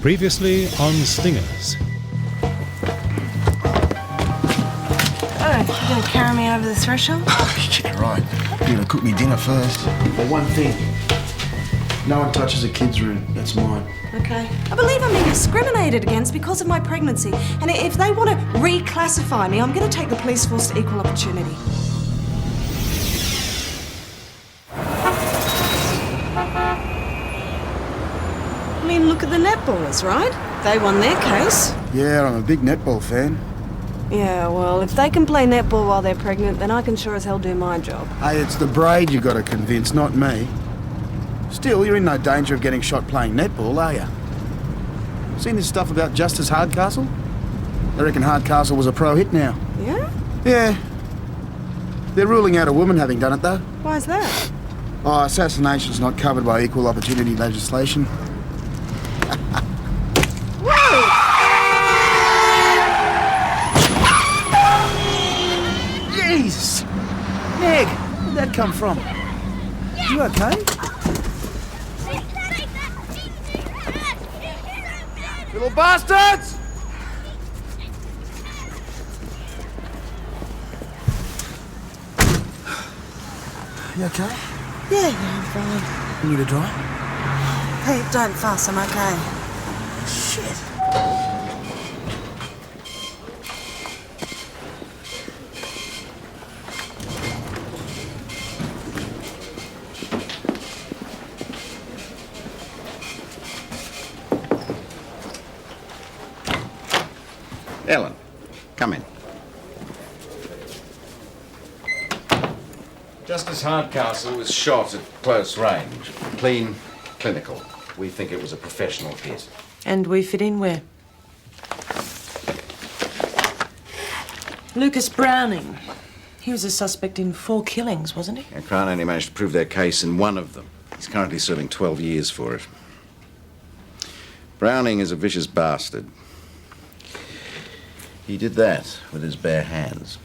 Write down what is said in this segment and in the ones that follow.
Previously on Stingers. Oh, you gonna carry me over the threshold? Yeah, right. You're gonna cook me dinner first. But one thing. No one touches a kid's room. That's mine. Okay. I believe I'm being discriminated against because of my pregnancy. And if they want to reclassify me, I'm going to take the police force to equal opportunity. I mean, look at the netballers, right? They won their case. Yeah, I'm a big netball fan. Yeah, well, if they can play netball while they're pregnant, then I can sure as hell do my job. Hey, it's the braid you got to convince, not me. Still, you're in no danger of getting shot playing netball, are you? Seen this stuff about Justice Hardcastle? I reckon Hardcastle was a pro hit now. Yeah? Yeah. They're ruling out a woman having done it, though. Why's that? Oh, assassination's not covered by equal opportunity legislation. Whoa! Jeez! Meg, where'd that come from? You okay? Little bastards! You okay? Yeah, I'm fine. You need a dry? Hey, don't fuss, I'm okay. Shit. Ellen, come in. Justice Hardcastle was shot at close range. Clean, clinical. We think it was a professional hit. And we fit in where? Lucas Browning. He was a suspect in 4 killings, wasn't he? Crown only managed to prove their case in one of them. He's currently serving 12 years for it. Browning is a vicious bastard. He did that with his bare hands.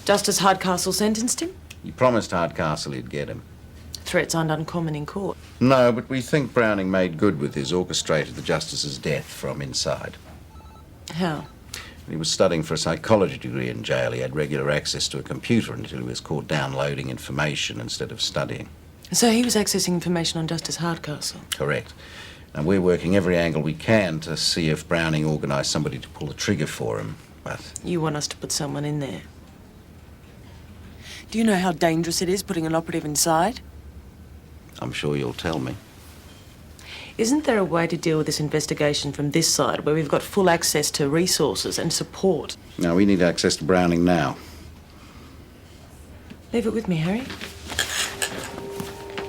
Justice Hardcastle sentenced him? He promised Hardcastle he'd get him. Threats aren't uncommon in court. No, but we think Browning made good with his orchestrated the justice's death from inside. How? He was studying for a psychology degree in jail. He had regular access to a computer until he was caught downloading information instead of studying. So he was accessing information on Justice Hardcastle? Correct. And we're working every angle we can to see if Browning organised somebody to pull the trigger for him, but... You want us to put someone in there? Do you know how dangerous it is putting an operative inside? I'm sure you'll tell me. Isn't there a way to deal with this investigation from this side, where we've got full access to resources and support? No, we need access to Browning now. Leave it with me, Harry.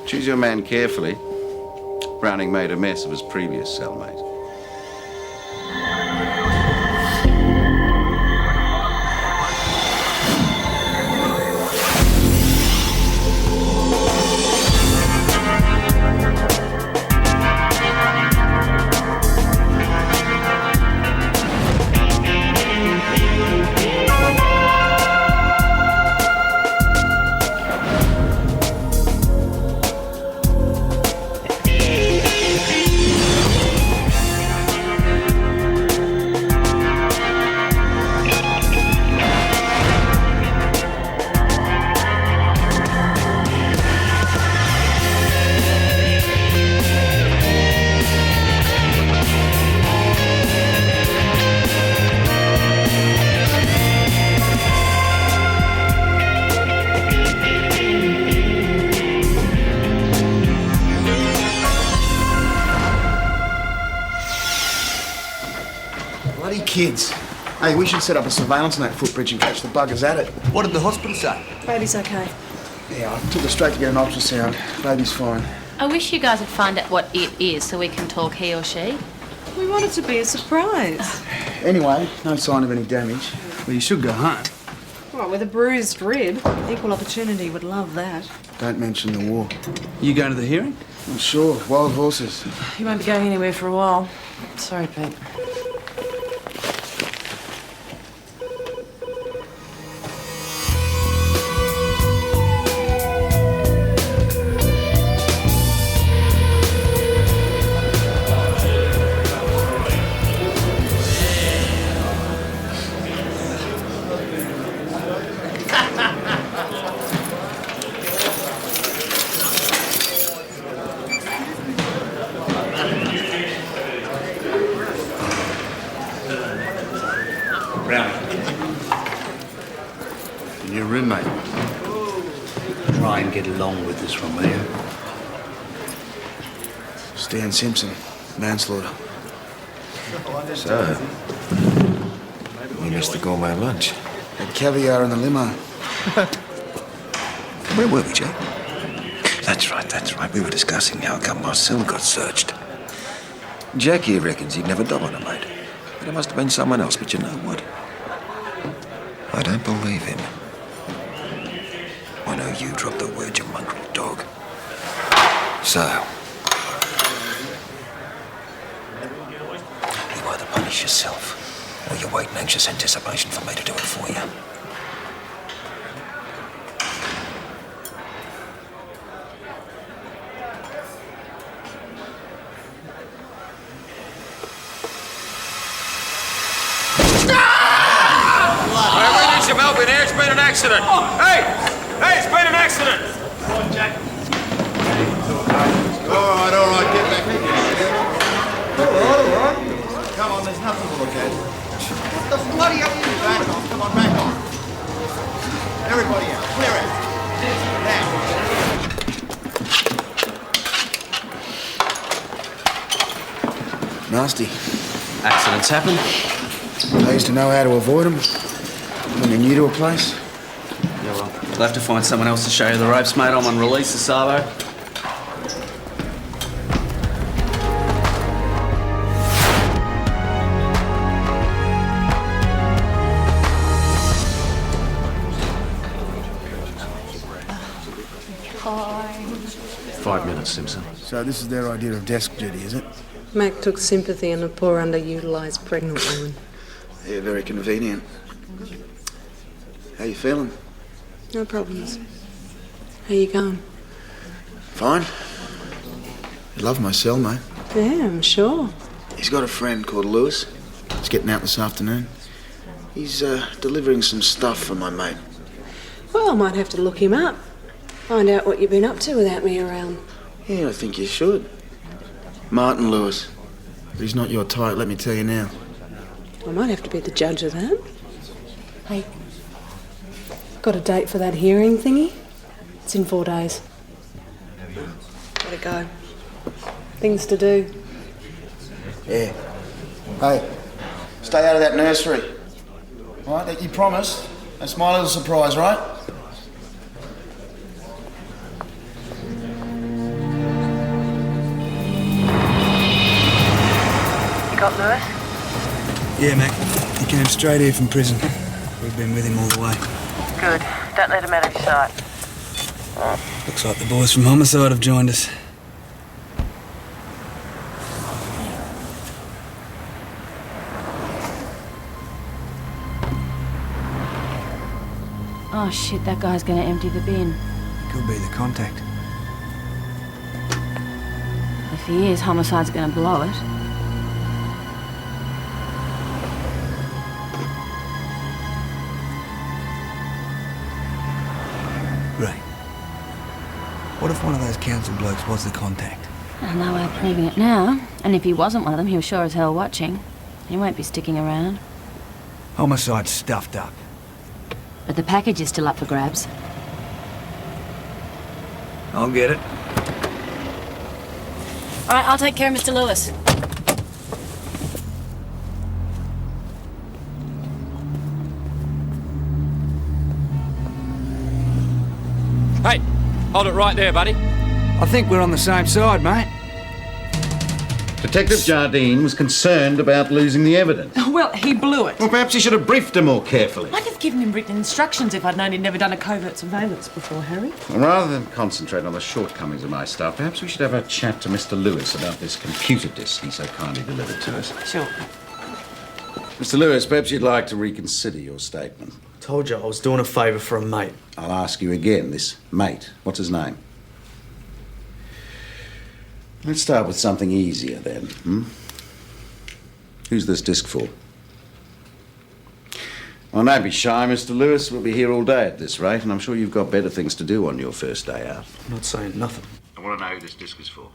Choose your man carefully. Browning made a mess of his previous cellmate. Bloody kids. Hey, we should set up a surveillance on that footbridge and catch the buggers at it. What did the hospital say? Baby's okay. Yeah, I took her straight to get an ultrasound. Baby's fine. I wish you guys would find out what it is so we can talk he or she. We want it to be a surprise. Anyway, no sign of any damage. Well, you should go home. Well, with a bruised rib. Equal opportunity would love that. Don't mention the war. You going to the hearing? I'm sure. Wild horses. You won't be going anywhere for a while. Sorry, Pete. get along with this Romeo? Stan Simpson, manslaughter. So, we missed the gourmet lunch. Had caviar in the limo. Where were we, Jake? That's right. We were discussing how come Marcel got searched. Jackie reckons he'd never done on a mate. But it must have been someone else, but you know what? I don't believe him. I know you dropped the word, you mongrel dog. So, you either punish yourself, or you wait in anxious anticipation for me to do it for you. We need some help in here. It's been an accident. Hey, it's been an accident. Come on, Jack. All right, get back in. All right. Come on, there's nothing to look at. What the bloody hell are you? Back off, come on, back off. Everybody out, clear out. Now. Nasty. Accidents happen. Pays to know how to avoid them. When you're new to a place. Yeah, well, you'll have to find someone else to show you the ropes, mate. I'm on release of Sabo. Hi. 5 minutes, Simpson. So this is their idea of desk duty, is it? Mac took sympathy in a poor underutilised pregnant woman. Yeah, very convenient. How you feeling? No problems. How you going? Fine. I love my cell, mate. Yeah, I'm sure. He's got a friend called Lewis. He's getting out this afternoon. He's delivering some stuff for my mate. Well, I might have to look him up. Find out what you've been up to without me around. Yeah, I think you should. Martin Lewis. But he's not your type, let me tell you now. I might have to be the judge of that. Hey, got a date for that hearing thingy? It's in 4 days. Gotta go. Things to do. Yeah. Hey, stay out of that nursery. All right, that you promised. That's my little surprise, right? You got Lewis? Yeah, Mac. He came straight here from prison. We've been with him all the way. Good. Don't let him out of your sight. Looks like the boys from Homicide have joined us. Oh shit, that guy's gonna empty the bin. Could be the contact. If he is, Homicide's gonna blow it. Right. What if one of those council blokes was the contact? There's no way of proving it now. And if he wasn't one of them, he was sure as hell watching. He won't be sticking around. Homicide's stuffed up. But the package is still up for grabs. I'll get it. All right, I'll take care of Mr. Lewis. Hey, hold it right there, buddy. I think we're on the same side, mate. Detective Jardine was concerned about losing the evidence. Well, he blew it. Well, perhaps he should have briefed her more carefully. I'd have given him written instructions if I'd known he'd never done a covert surveillance before, Harry. Well, rather than concentrate on the shortcomings of my staff, perhaps we should have a chat to Mr. Lewis about this computer disk he so kindly delivered to us. Sure. Mr. Lewis, perhaps you'd like to reconsider your statement. Told you I was doing a favour for a mate. I'll ask you again, this mate, what's his name? Let's start with something easier then, Who's this disc for? Well, don't be shy, Mr. Lewis. We'll be here all day at this rate, and I'm sure you've got better things to do on your first day out. I'm not saying nothing. I want to know who this disc is for.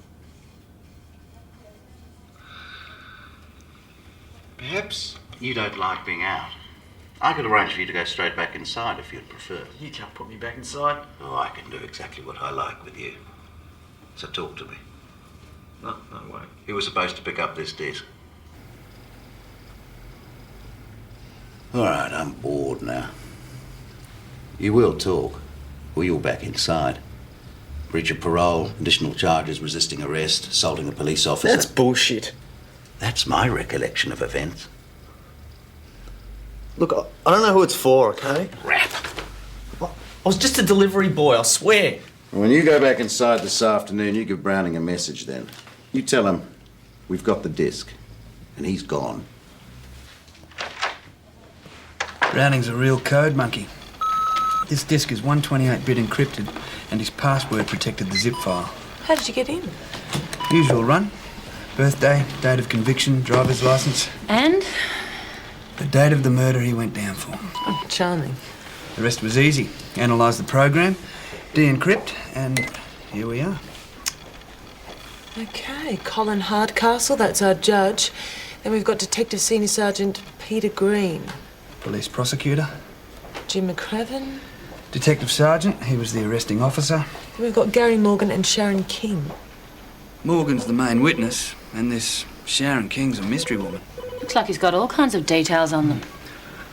Perhaps you don't like being out. I could arrange for you to go straight back inside if you'd prefer. You can't put me back inside. Oh, I can do exactly what I like with you. So talk to me. No way. Who was supposed to pick up this disc? All right, I'm bored now. You will talk, or you're back inside. Breach of parole, additional charges, resisting arrest, assaulting a police officer. That's bullshit. That's my recollection of events. Look, I don't know who it's for, okay? Rap. I was just a delivery boy, I swear. When you go back inside this afternoon, you give Browning a message then. You tell him we've got the disc, and he's gone. Browning's a real code monkey. This disc is 128-bit encrypted, and his password protected the zip file. How did you get in? Usual run. Birthday, date of conviction, driver's license. And? The date of the murder he went down for. Oh, charming. The rest was easy. Analyse the program, de-encrypt, and here we are. Okay, Colin Hardcastle, that's our judge. Then we've got Detective Senior Sergeant Peter Green. Police prosecutor. Jim McCraven. Detective Sergeant, he was the arresting officer. Then we've got Gary Morgan and Sharon King. Morgan's the main witness, and this Sharon King's a mystery woman. Looks like he's got all kinds of details on them.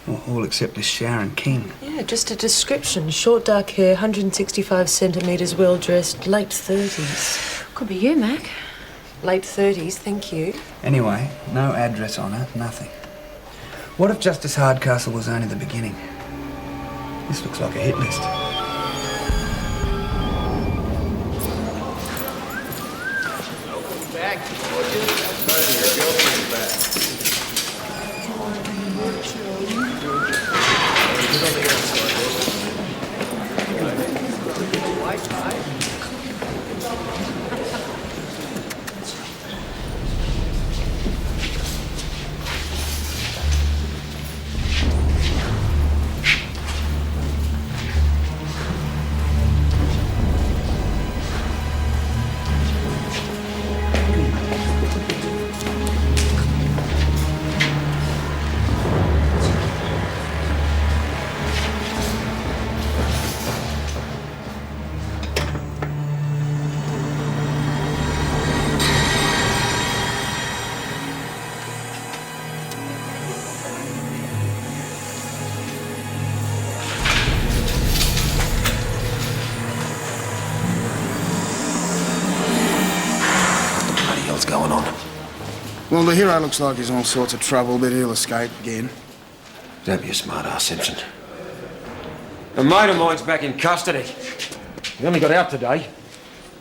Well, all except this Sharon King. Yeah, just a description. Short, dark hair, 165 centimetres, well-dressed, late 30s. Could be you, Mac. Late 30s, thank you. Anyway, no address on her, nothing. What if Justice Hardcastle was only the beginning? This looks like a hit list. Going on? Well, the hero looks like he's in all sorts of trouble, but he'll escape again. Don't be a smart ass, Simpson. A mate of mine's back in custody. He only got out today.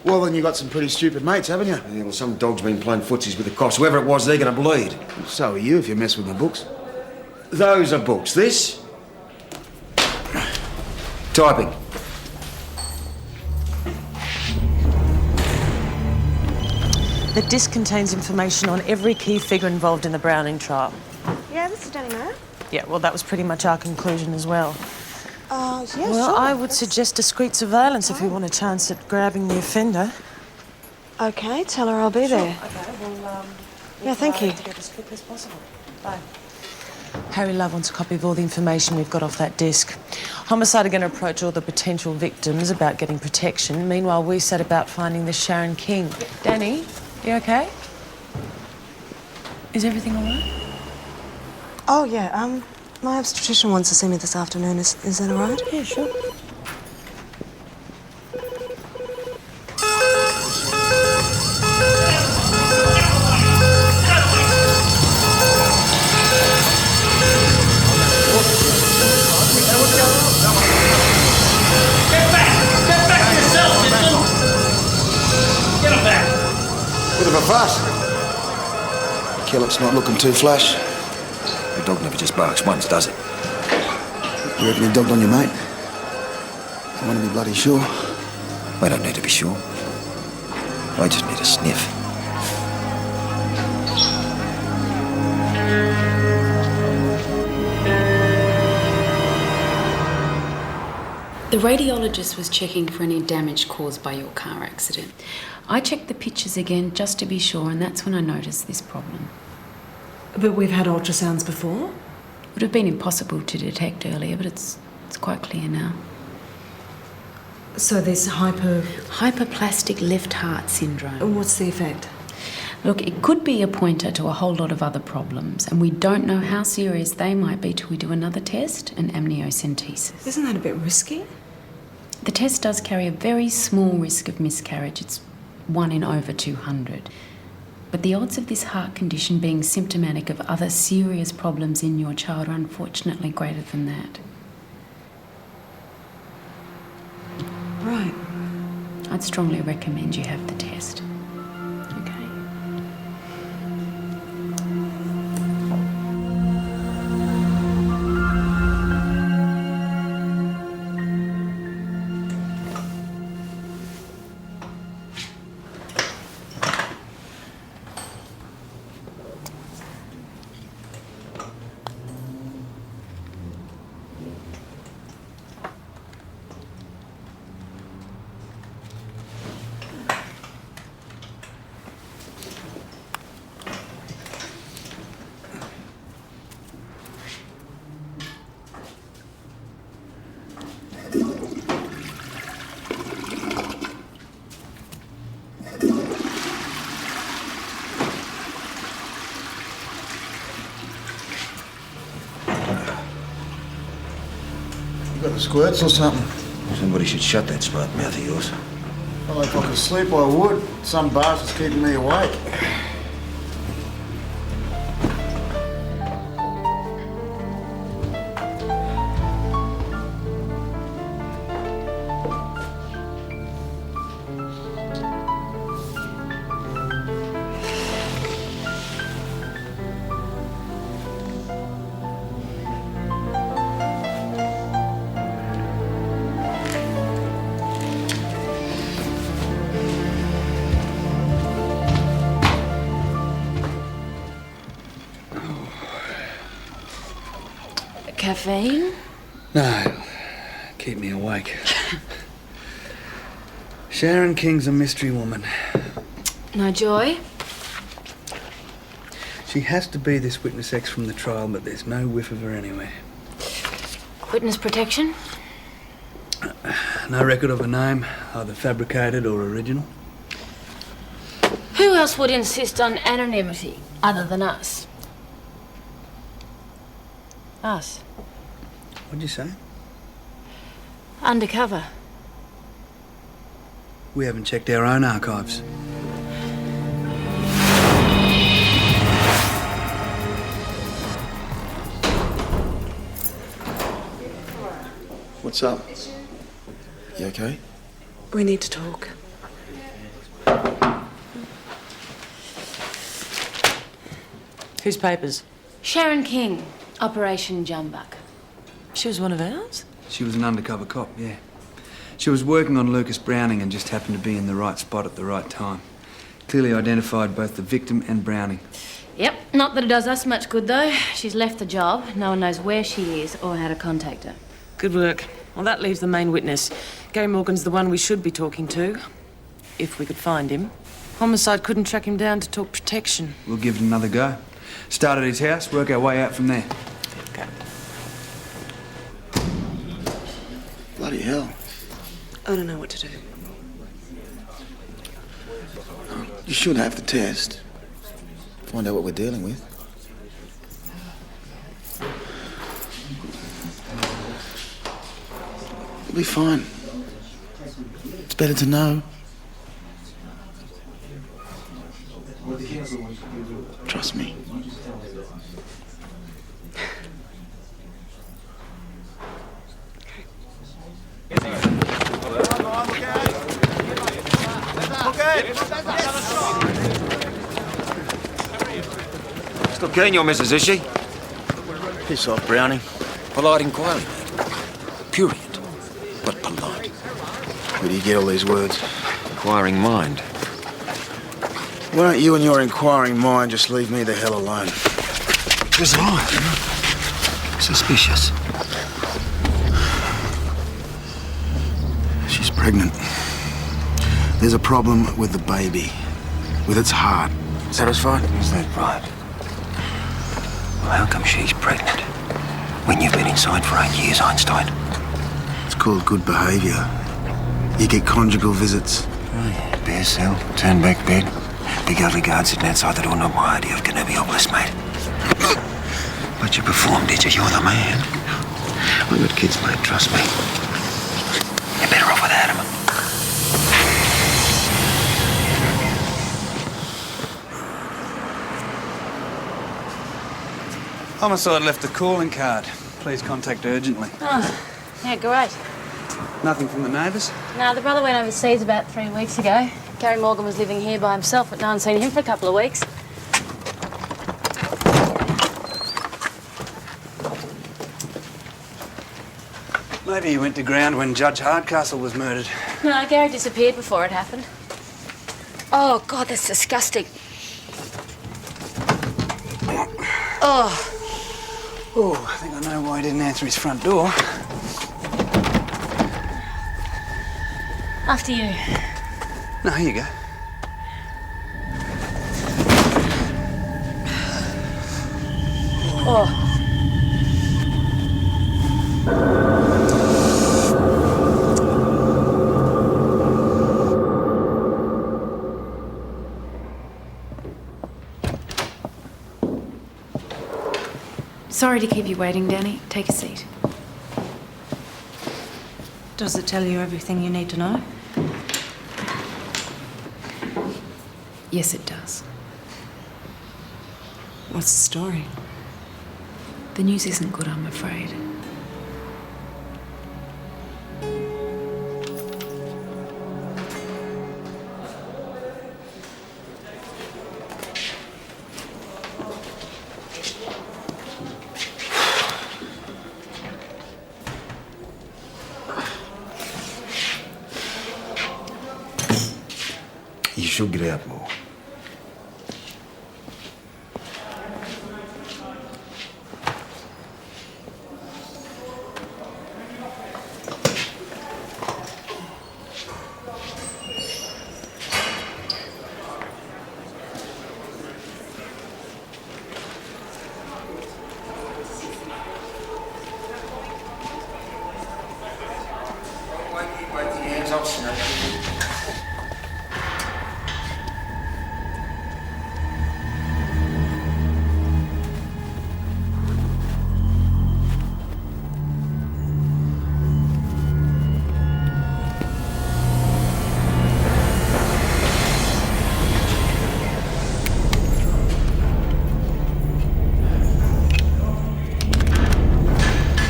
Well, then you got some pretty stupid mates, haven't you? Yeah, well, some dog's been playing footsies with the cops. Whoever it was, they're going to bleed. So are you if you mess with my books. Those are books. This? Typing. The disc contains information on every key figure involved in the Browning trial. Yeah, this is Danny Matt. Yeah, well, that was pretty much our conclusion as well. Yeah, Well, sure. I would suggest discreet surveillance if we want a chance at grabbing the offender. Okay, tell her I'll be there. Okay, well, Yeah, thank you. to get as quick as possible. Bye. Harry Love wants a copy of all the information we've got off that disc. Homicide are going to approach all the potential victims about getting protection. Meanwhile, we set about finding this Sharon King. Danny, you okay? Is everything all right? Oh, yeah, my obstetrician wants to see me this afternoon. Is that all right? Yeah, sure. Bit of a fuss. Killick's not looking too flush. The dog never just barks once, does it? You reckon he dogged on your mate? I want to be bloody sure. We don't need to be sure. I just need a sniff. The radiologist was checking for any damage caused by your car accident. I checked the pictures again just to be sure, and that's when I noticed this problem. But we've had ultrasounds before. Would have been impossible to detect earlier, but it's quite clear now. So this Hyperplastic left heart syndrome. What's the effect? Look, it could be a pointer to a whole lot of other problems, and we don't know how serious they might be till we do another test, an amniocentesis. Isn't that a bit risky? The test does carry a very small risk of miscarriage. It's 1 in over 200. But the odds of this heart condition being symptomatic of other serious problems in your child are unfortunately greater than that. Right. I'd strongly recommend you have the test. Okay. You got the squirts or something? Somebody should shut that smart mouth of yours. Well, if I could sleep, I would. Some bastard's keeping me awake. Caffeine? No. Keep me awake. Sharon King's a mystery woman. No joy? She has to be this witness X from the trial, but there's no whiff of her anywhere. Witness protection? No record of her name, either fabricated or original. Who else would insist on anonymity other than us? Us. What'd you say? Undercover. We haven't checked our own archives. What's up? You okay? We need to talk. Whose papers? Sharon King, Operation Jumbuck. She was one of ours? She was an undercover cop, yeah. She was working on Lucas Browning and just happened to be in the right spot at the right time. Clearly identified both the victim and Browning. Yep, not that it does us much good though. She's left the job. No one knows where she is or how to contact her. Good work. Well, that leaves the main witness. Gary Morgan's the one we should be talking to. If we could find him. Homicide couldn't track him down to talk protection. We'll give it another go. Start at his house, work our way out from there. Okay. Bloody hell. I don't know what to do. You should have the test. Find out what we're dealing with. You'll be fine. It's better to know. Trust me. Still keen, your missus, is she? Piss off, Browning. Polite inquiry, mate. Prurient, but polite. Where do you get all these words? Inquiring mind. Why don't you and your inquiring mind just leave me the hell alone? Because I'm suspicious. She's pregnant. There's a problem with the baby. With its heart. Satisfied? Is that right? Well, how come she's pregnant? When you've been inside for 8 years, Einstein. It's called good behaviour. You get conjugal visits. Oh, yeah. Bare cell, turn back bed. Big ugly guard sitting outside the door. Not my idea of cannabinopolis, mate. But you performed, did you? You're the man. I've got kids, mate, trust me. You're better off without them. Homicide left a calling card. Please contact urgently. Oh, yeah, great. Nothing from the neighbours? No, the brother went overseas about 3 weeks ago. Gary Morgan was living here by himself, but no one's seen him for a couple of weeks. Maybe he went to ground when Judge Hardcastle was murdered. No, Gary disappeared before it happened. Oh, God, that's disgusting. Oh. Oh, I think I know why he didn't answer his front door. After you. No, here you go. Oh. Sorry to keep you waiting, Danny. Take a seat. Does it tell you everything you need to know? Yes, it does. What's the story? The news isn't good, I'm afraid. You should get out more.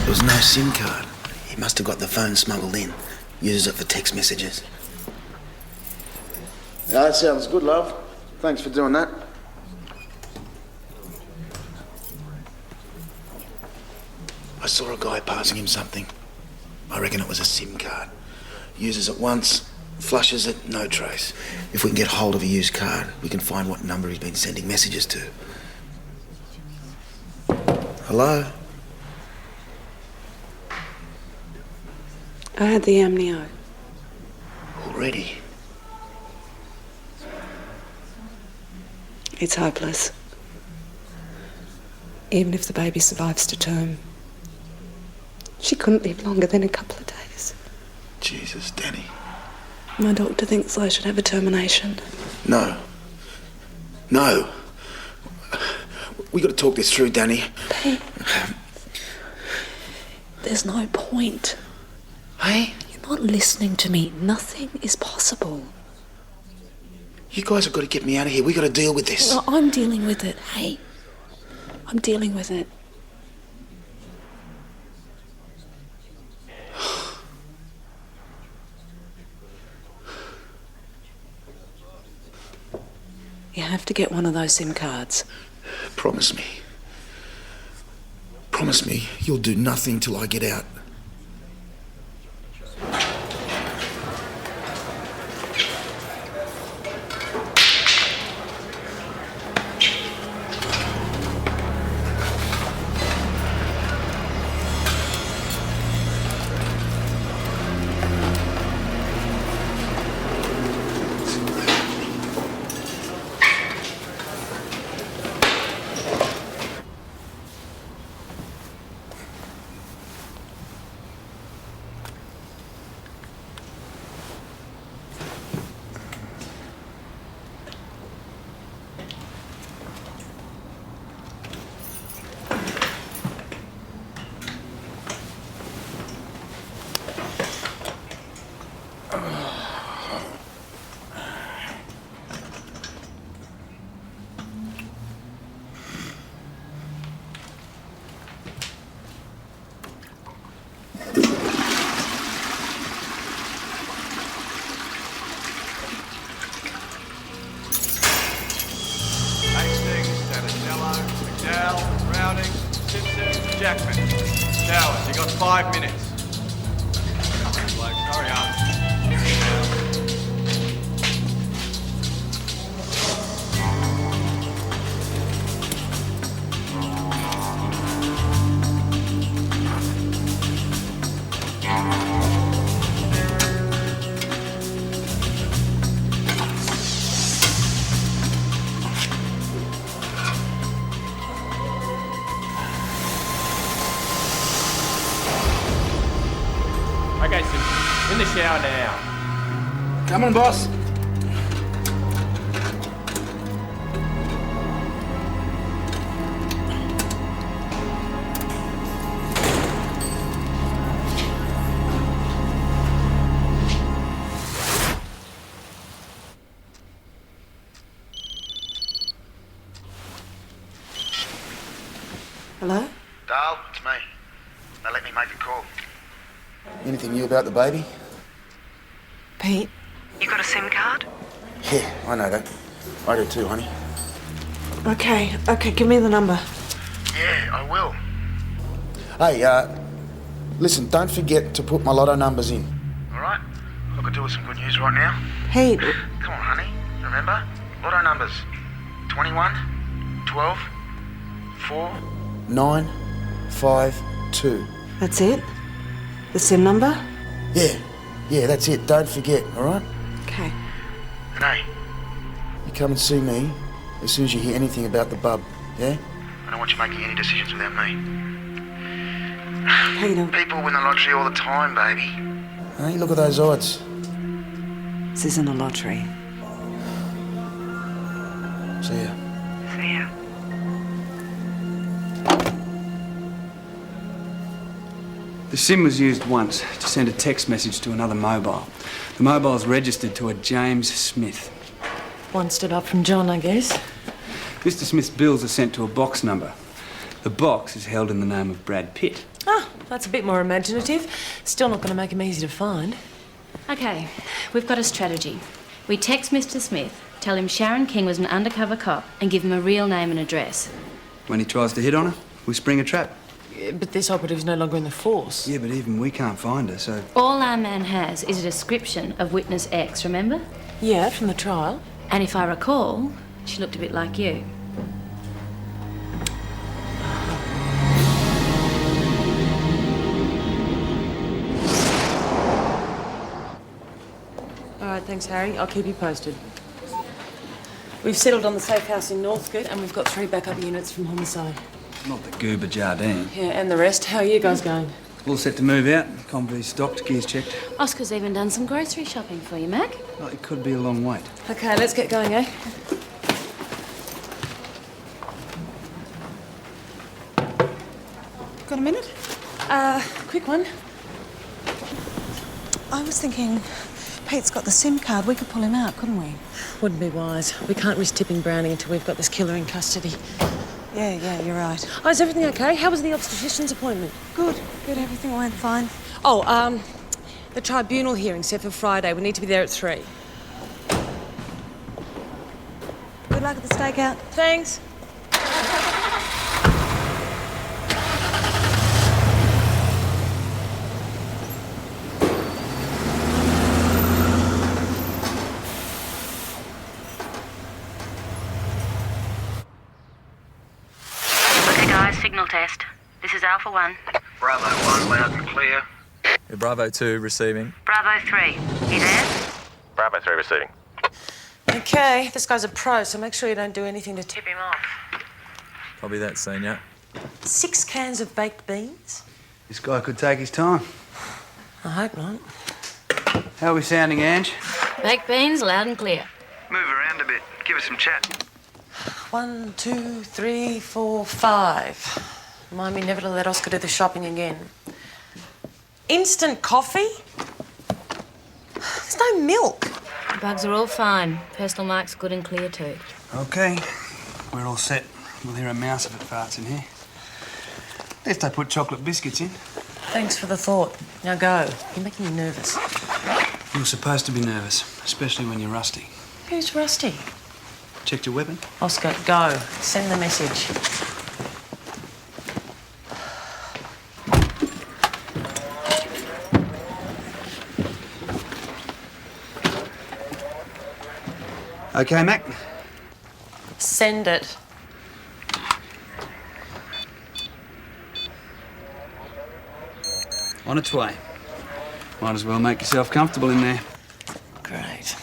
There was no SIM card. He must have got the phone smuggled in. Uses it for text messages. Yeah, that sounds good, love. Thanks for doing that. I saw a guy passing him something. I reckon it was a SIM card. Uses it once, flushes it, no trace. If we can get hold of a used card, we can find what number he's been sending messages to. Hello? I had the amnio. Already? It's hopeless. Even if the baby survives to term, she couldn't live longer than a couple of days. Jesus, Danny. My doctor thinks I should have a termination. No. No. We got to talk this through, Danny. Pete, there's no point. Hey? You're not listening to me. Nothing is possible. You guys have got to get me out of here. We got to deal with this. No, I'm dealing with it. Hey, I'm dealing with it. You have to get one of those SIM cards. Promise me. Promise me you'll do nothing till I get out. Jackman. Showers, you got 5 minutes. Blokes, hurry up. Okay, Simpson, in the shower now. Come on, boss. Hello? Dale, it's me. Now let me make a call. Anything new about the baby? Pete? You got a SIM card? Yeah, I know that. I do too, honey. Okay, give me the number. Yeah, I will. Hey, listen, don't forget to put my lotto numbers in. All right? I could do with some good news right now. Pete. Come on, honey. Remember? Lotto numbers. 21, 12, 4, 9, 5, 2. That's it? The SIM number? Yeah, that's it. Don't forget, all right? Okay. And hey, you come and see me as soon as you hear anything about the bub, yeah? I don't want you making any decisions without me. Peter. People win the lottery all the time, baby. Hey, look at those odds. This isn't a lottery. See ya. See ya. The SIM was used once to send a text message to another mobile. The mobile's registered to a James Smith. One step up from John, I guess. Mr. Smith's bills are sent to a box number. The box is held in the name of Brad Pitt. Ah, that's a bit more imaginative. Still not going to make him easy to find. Okay, we've got a strategy. We text Mr. Smith, tell him Sharon King was an undercover cop, and give him a real name and address. When he tries to hit on her, we spring a trap. Yeah, but this operative's no longer in the force. Yeah, but even we can't find her, so... All our man has is a description of witness X, remember? Yeah, from the trial. And if I recall, she looked a bit like you. All right, thanks, Harry. I'll keep you posted. We've settled on the safe house in Northcote, and we've got 3 backup units from homicide. Not the Goober Jardine. Yeah, and the rest. How are you guys going? All set to move out. Convoy's stocked, gears checked. Oscar's even done some grocery shopping for you, Mac. Well, it could be a long wait. Okay, let's get going, eh? Got a minute? Quick one. I was thinking, Pete's got the SIM card. We could pull him out, couldn't we? Wouldn't be wise. We can't risk tipping Browning until we've got this killer in custody. Yeah, you're right. Oh, is everything okay? How was the obstetrician's appointment? Good, everything went fine. Oh, the tribunal hearing set for Friday. We need to be there at 3. Good luck at the stakeout. Thanks. Signal test. This is Alpha 1. Bravo 1, loud and clear. Bravo 2 receiving. Bravo 3. You there? Bravo 3 receiving. Okay, this guy's a pro, so make sure you don't do anything to tip him off. Copy that, Senior. 6 cans of baked beans? This guy could take his time. I hope not. How are we sounding, Ange? Baked beans, loud and clear. Move around a bit. Give us some chat. 1, 2, 3, 4, 5. Remind me never to let Oscar do the shopping again. Instant coffee? There's no milk. The bugs are all fine. Personal mark's good and clear too. OK. We're all set. We'll hear a mouse if it farts in here. At least I put chocolate biscuits in. Thanks for the thought. Now go. You're making me nervous. You're supposed to be nervous, especially when you're rusty. Who's Rusty? Checked your weapon? Oscar, go. Send the message. Okay, Mac? Send it. On its way. Might as well make yourself comfortable in there. Great.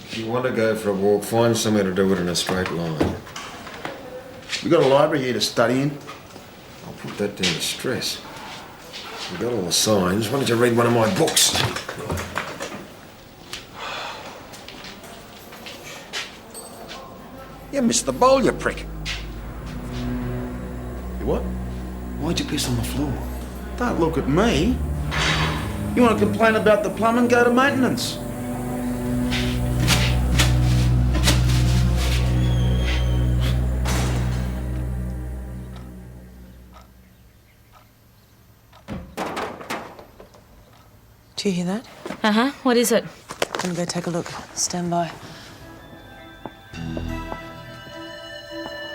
If you want to go for a walk, find somewhere to do it in a straight line. We got a library here to study in. I'll put that down to stress. We've got all the signs. Why don't you read one of my books? You missed the bowl, you prick. You what? Why'd you piss on the floor? Don't look at me. You want to complain about the plumbing? Go to maintenance. Do you hear that? Uh-huh. What is it? I'm gonna go take a look. Stand by.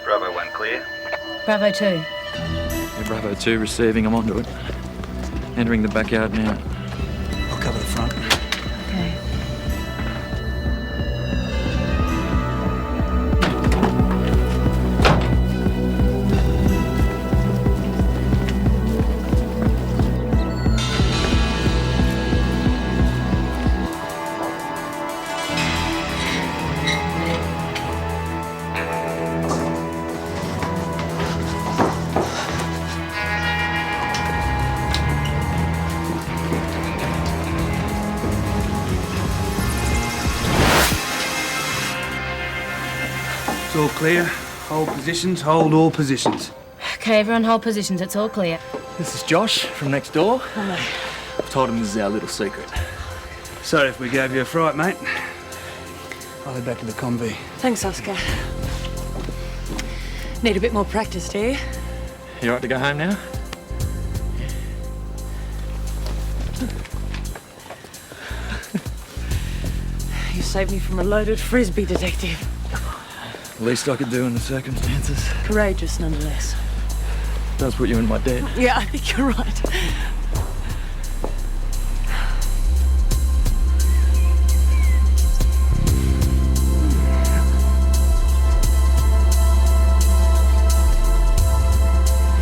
Bravo 1 clear. Bravo 2. Yeah, Bravo 2 receiving. I'm onto it. Entering the backyard now. I'll cover the front. Okay. It's all clear. Hold positions, hold all positions. Okay, everyone hold positions. It's all clear. This is Josh from next door. I've told him this is our little secret. Sorry if we gave you a fright, mate. I'll head back to the convy. Thanks, Oscar. Need a bit more practice, do you? You all right to go home now? You saved me from a loaded frisbee, detective. Least I could do in the circumstances. Courageous, nonetheless. Does put you in my debt. Yeah, I think you're right.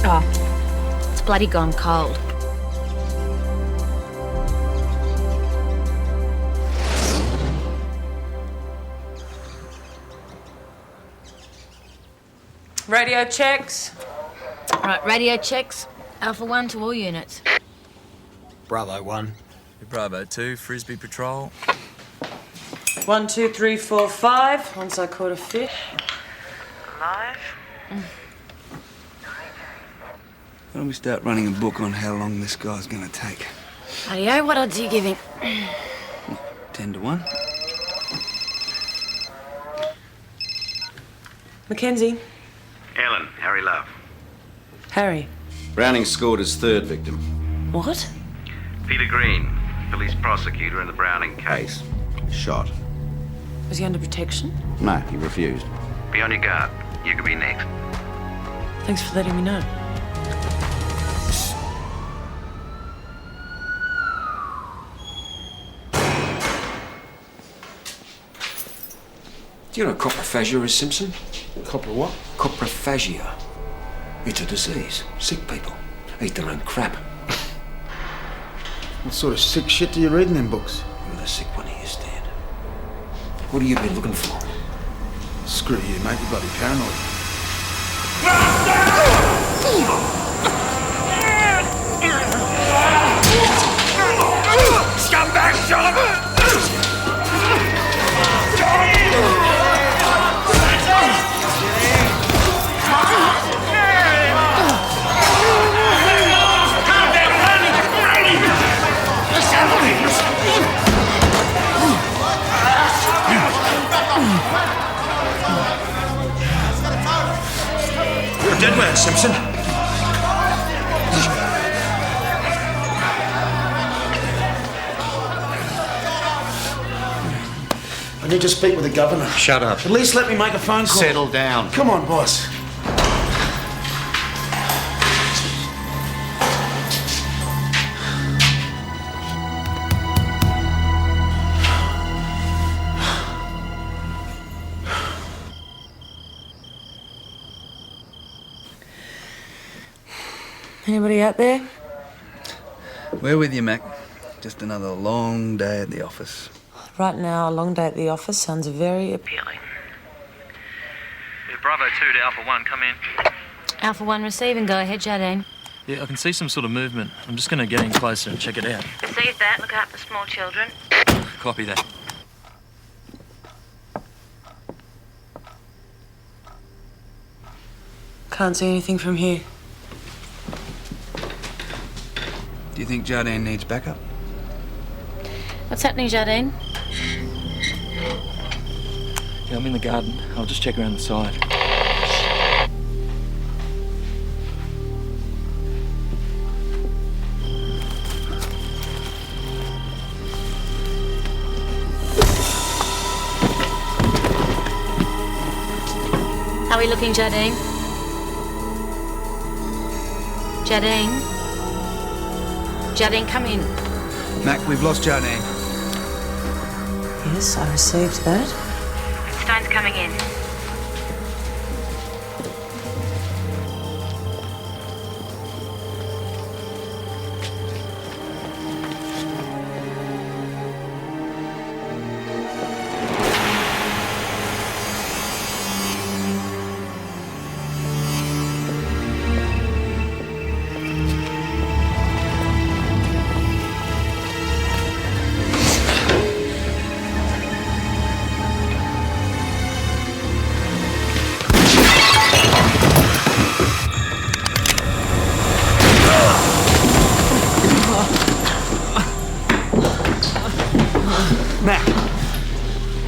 Oh, it's bloody gone cold. Radio checks. Right, radio checks. Alpha 1 to all units. Bravo 1. Bravo 2, Frisbee Patrol. 1, 2, 3, 4, 5. Once I caught a fish. Alive? Why don't we start running a book on how long this guy's gonna take? Adieu, what odds are you giving? 10 to 1. Mackenzie. Ellen, Harry Love. Harry. Browning scored his third victim. What? Peter Green, police prosecutor in the Browning case. Shot. Was he under protection? No, he refused. Be on your guard. You could be next. Thanks for letting me know. Do you know what coprophagia is, Simpson? Copper what? Coprophagia. It's a disease. Sick people eat their own crap. What sort of sick shit do you read in them books? You're the sick one here, Stan. What have you been looking for? Screw you, mate. You're bloody paranoid. Scumbag, John! You're a dead man, Simpson. I need to speak with the governor. Shut up. At least let me make a phone call. Settle down. Come on, boss. Anybody out there? We're with you, Mac. Just another long day at the office. Right now, a long day at the office sounds very appealing. Yeah, Bravo 2 to Alpha 1, come in. Alpha 1 receiving. Go ahead, Jardine. Yeah, I can see some sort of movement. I'm just going to get in closer and check it out. Receive that. Look out for small children. Copy that. Can't see anything from here. Do you think Jardine needs backup? What's happening, Jardine? Yeah, I'm in the garden. I'll just check around the side. How are we looking, Jardine? Jardine? Jardine, come in. Mac, we've lost Jardine. Yes, I received that. Stone's coming in.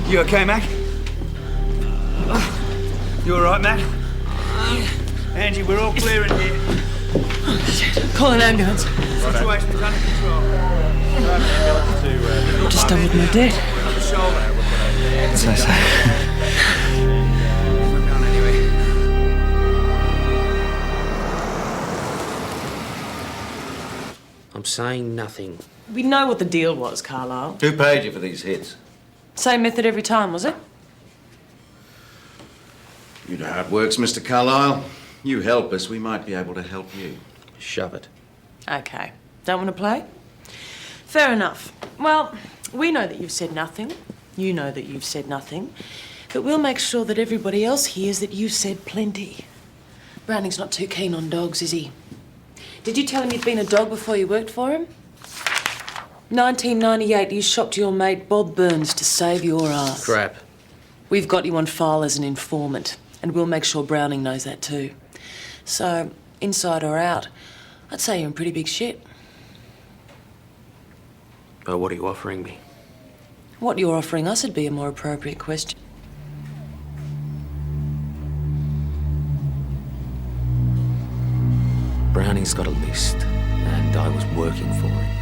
You okay, Mac? You all right, Mac? Angie, we're all clear in here. Call an ambulance. Situation's under control. Just doubled my debt. So. I'm saying nothing. We know what the deal was, Carlisle. Who paid you for these hits? Same method every time, was it? You know how it works, Mr. Carlyle. You help us, we might be able to help you. Shove it. Okay. Don't want to play? Fair enough. Well, we know that you've said nothing. You know that you've said nothing. But we'll make sure that everybody else hears that you said plenty. Browning's not too keen on dogs, is he? Did you tell him you'd been a dog before you worked for him? 1998, you shopped your mate Bob Burns to save your ass. Crap. We've got you on file as an informant, and we'll make sure Browning knows that too. So, inside or out, I'd say you're in pretty big shit. But what are you offering me? What you're offering us would be a more appropriate question. Browning's got a list, and I was working for him.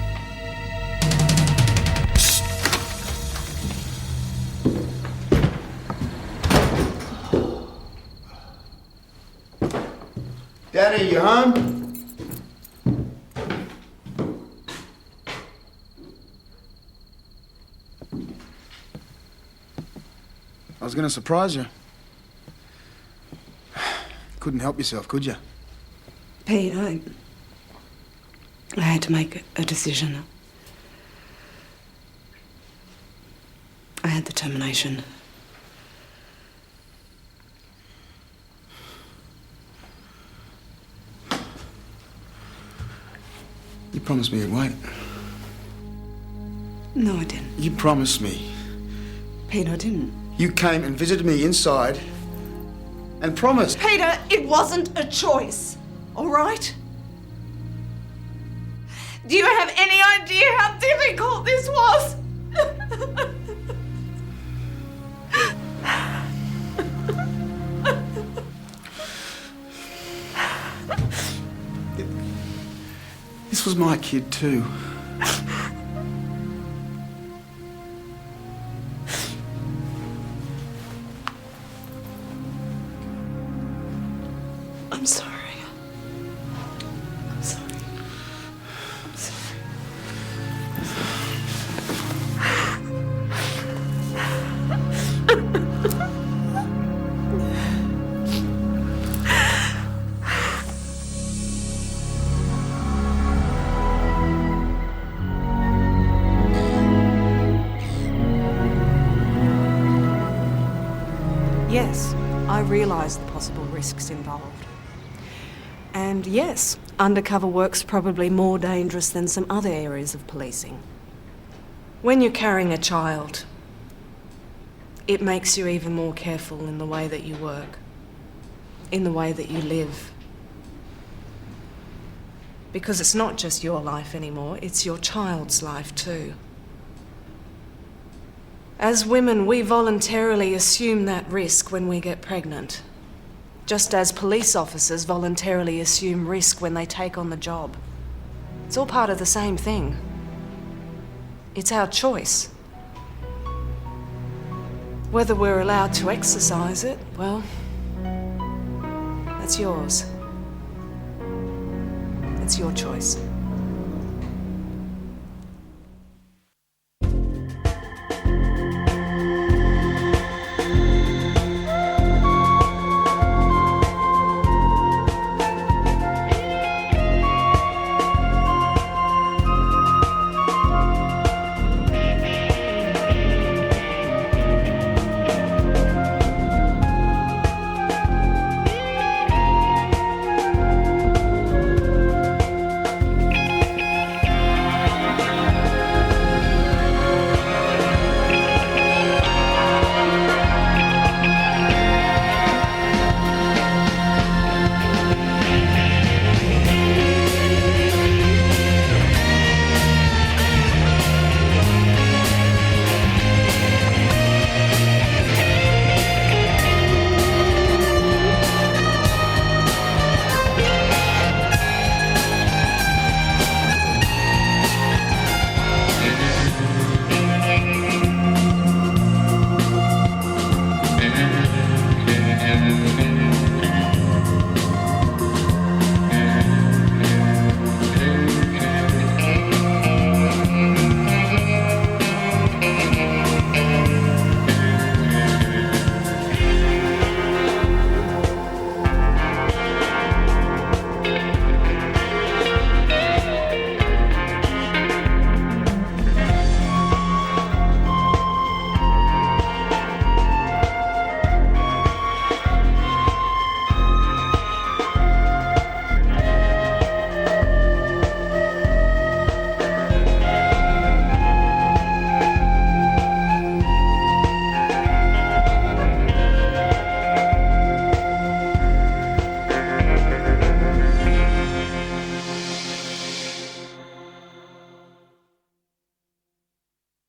Daddy, you home? I was going to surprise you. Couldn't help yourself, could you? Pete, I had to make a decision. I had the termination. You promised me you'd wait. No, I didn't. You promised me. Pete, I didn't. You came and visited me inside and promised. Peter, it wasn't a choice, all right? Do you have any idea how difficult this was? This was my kid too. I'm sorry. I'm sorry. I'm sorry. realise the possible risks involved. And yes, undercover work's probably more dangerous than some other areas of policing. When you're carrying a child, it makes you even more careful in the way that you work, in the way that you live. Because it's not just your life anymore, it's your child's life too. As women, we voluntarily assume that risk when we get pregnant, just as police officers voluntarily assume risk when they take on the job. It's all part of the same thing. It's our choice. Whether we're allowed to exercise it, well, that's yours. It's your choice.